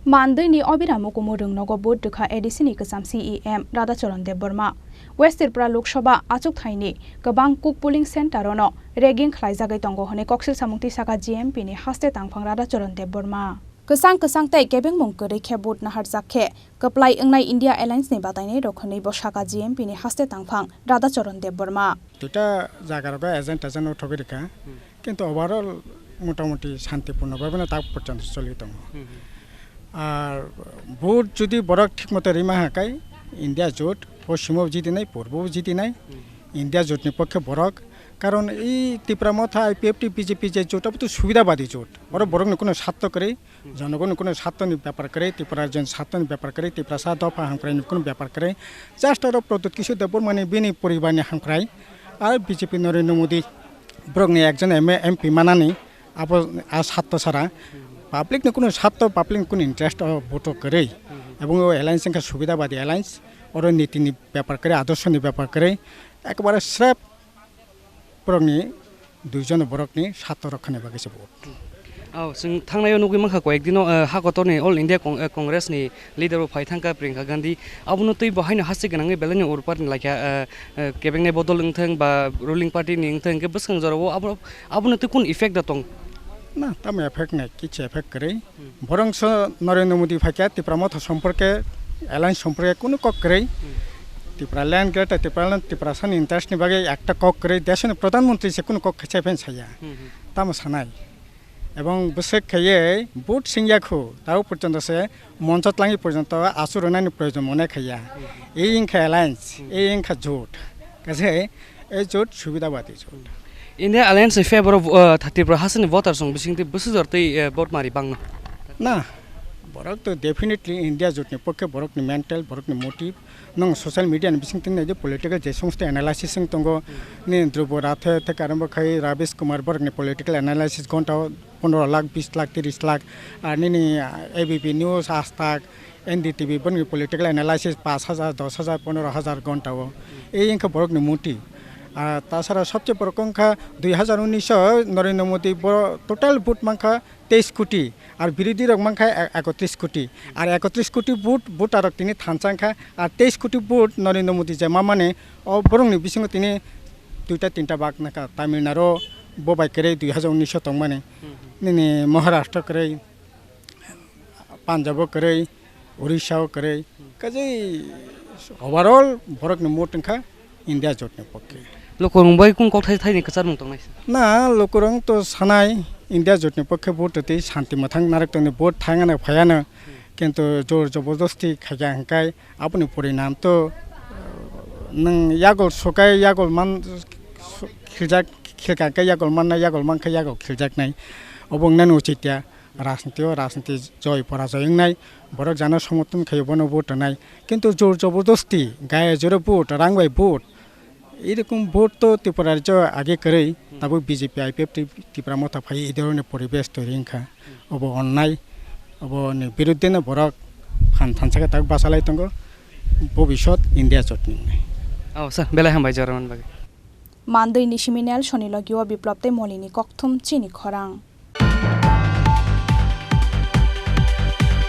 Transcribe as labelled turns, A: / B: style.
A: Mandwi ni Abhiram Mukumu Rwngnogo board Rwkha ADC ni Kwcham CEM Radhacharan Debbarma West Tripura Lok Sabha achuk thaini gobang cook polling center no ragging khlaijagai tongo hone koksil samungti saka GMP ni haste tangphang Radhacharan Debbarma Kwcham tai kebeng mongkore khebut na harjakhe kaplai engnai India Alliance ni batainai rokhani bo saka GMP ni haste tangphang Radhacharan Debbarma
B: দুটা জায়গার agent উঠবেরিকা কিন্তু overall মোটামুটি শান্তিপূর্ণভাবে না তা পর্যন্ত চলিত আর vote যদি বরক ঠিকমতো রিমা হাকাই ইন্ডিয়া জোট পশ্চিমও জিতি নাই পূর্বও জিতি নাই ইন্ডিয়া জোটনি পক্ষে বরক কারণ এই ত্রিপুরা মথা আইপিএফটি বিজেপি যে জোট তো সুবিধাবাদী জোট ওরা বরং কোনো স্বার্থ করে জনগণ কোনো স্বার্থনি ব্যাপার করে ত্রিপুরার জন স্বার্থনি ব্যাপার করে ত্রিপুরা সা দফা হাঁকড়াই কোনো ব্যাপার করে জাস্ট ওরা প্রদত্ত কিছু দেবর মানে বিনি পরিবারনি হাঁকড়াই আর বিজেপি নরেন্দ্র মোদী ব্রগনি একজন এমপি মানানি আবার আর স্বার্থ ছাড়া পাবলিক কোনো স্বার্থ পাবলিক কোনো ইন্টারেস্ট ভোট করে এবং ও অ্যালায়েন্স সংখ্যা সুবিধাবাদী অ্যালায়েন্স ওর নীতিনি ব্যাপার করে আদর্শনি ব্যাপার করে একবারে স্রেফ ব্রগনি দুইজন বরকনি স্বার্থ রক্ষানি বাগেছে ভোট
C: जों थांनायाव नुगै माखा कयेक दिनाव हागतनि अल इंडिया कांग्रेसनि लिडार फाइथांका प्रियंका गांधी आबुनो तै बहायनो हासि गोनाङै बेलानि उरपारनि लाखिया केबेंनि बदल ओंथों बा रुलिं पार्टीनि ओंथों के बसखां जराव आबुनो तै कुन इफेक्ट दं
B: ना ताम इफेक्ट नै किछ इफेक्ट करे बरंस नरेंद्र मोदी फाइका तिप्रा मथ सम्पर्के एलायन्स सम्पर्के कुनो कक करे तिप्रा ल्यान्ड ग्रेट तिप्रा सान इन्टारेस्टनि बागे एकटा कक करे देशनि प्रधानमन्त्री से कुनो कक खाइसा फेन छाया ताम सानाय এবং বসে খেয়ে বুট সিংয়াখু তাও পর্যন্ত সে মঞ্চতলাঙ্গি পর্যন্ত আসুরনানি প্রয়োজন মনে খাইয়া এই ইংখা অ্যালায়েন্স এই ইংখা জোট কাছে এই জোট সুবিধাবাদী জোট
C: India alliance favour of Tripura হাসনি ভোটার সং বিসিংতি বসুজরতই ভোট মারি বাংনা
B: না বরক তো ডেফিনেটলি ইন্ডিয়া জোটনি পক্ষে বরকনি মেন্টাল বরকনি মোটিভ নং সোশ্যাল মিডিয়াनि बिसिंति नै पॉलिटिकल जे समस्त एनालाइसिस दंगो नि ध्रुव राथे থেকে आरम्भ खाई राबेश कुमार बरकनि पॉलिटिकल एनालाइसिस घंटा 15 लाख 20 लाख 30 लाख আর नि एबीपी न्यूज आज तक एनडीटीवी बरकनि पॉलिटिकल एनालाइसिस 5000 10000 15000 घंटाओ এই ইনকা বরকনি মোটিভ আর তাছাড়া সবচেয়ে বড় সংখ্যা 2019 নরেন্দ্র মোদী টোটাল ভোট সংখ্যা 23 কোটি আর বিরোধী রক সংখ্যা 31 কোটি আর 31 কোটি ভোট আর তিনি থানসাংখ্যা আর 23 কোটি ভোট নরেন্দ্র মোদী যে মানে বরংনি বিসিং তিনি দুইটা তিনটা বাক নাকা তামিলনাড়ু ববাই করে 2019 তং মানে নিনি মহারাষ্ট্র করে পাঞ্জাব করে উড়িষ্যা করে কাজে ওভারঅল বরকনি মোট সংখ্যা ইন্ডিয়া জোটনি পক্ষে
C: लोकरं बै कुन कथाय थाइनि कचार मुंतंग नायस
B: ना लोकरं तो सानाय इंडिया जोटनि पक्षे भोट ते शांति मथां नारकतनि भोट थांगानो फायानो किन्तु जोर जबरदस्ती खाया हंकाय आपनि परिणाम तो नों यागल सकाय यागल मान खिलजाक खिलकाय यागल मानखा यागल खिलजाकनाय अबंनान उचित्या राजनीति जय पराजय नाय बरक जानो समर्थन खायबनो भोट नाय किन्तु जोर जबरदस्ती गाय जरे भोट रांबाय भोट এরকম ভোট তো ত্রিপুরা রাজ্য আগে করেই তারপর বিজেপি আইপিএফ ত্রিপুরা মতো ফাই এই ধরনের পরিবেশ তৈরি ইনখা অব অন্যায় অব বিরুদ্ধে না বরক ফানসাকে তাক বাসালাই তঙ্গ ভবিষ্যৎ ইন্ডিয়া জোটনি
C: স্যার বেলা হামবাই জরামান বাগে
A: মান্দৈ নিশিমিনেল শনিলগিও বিপ্লবতে মলিনী ককথুম চিনি খরাং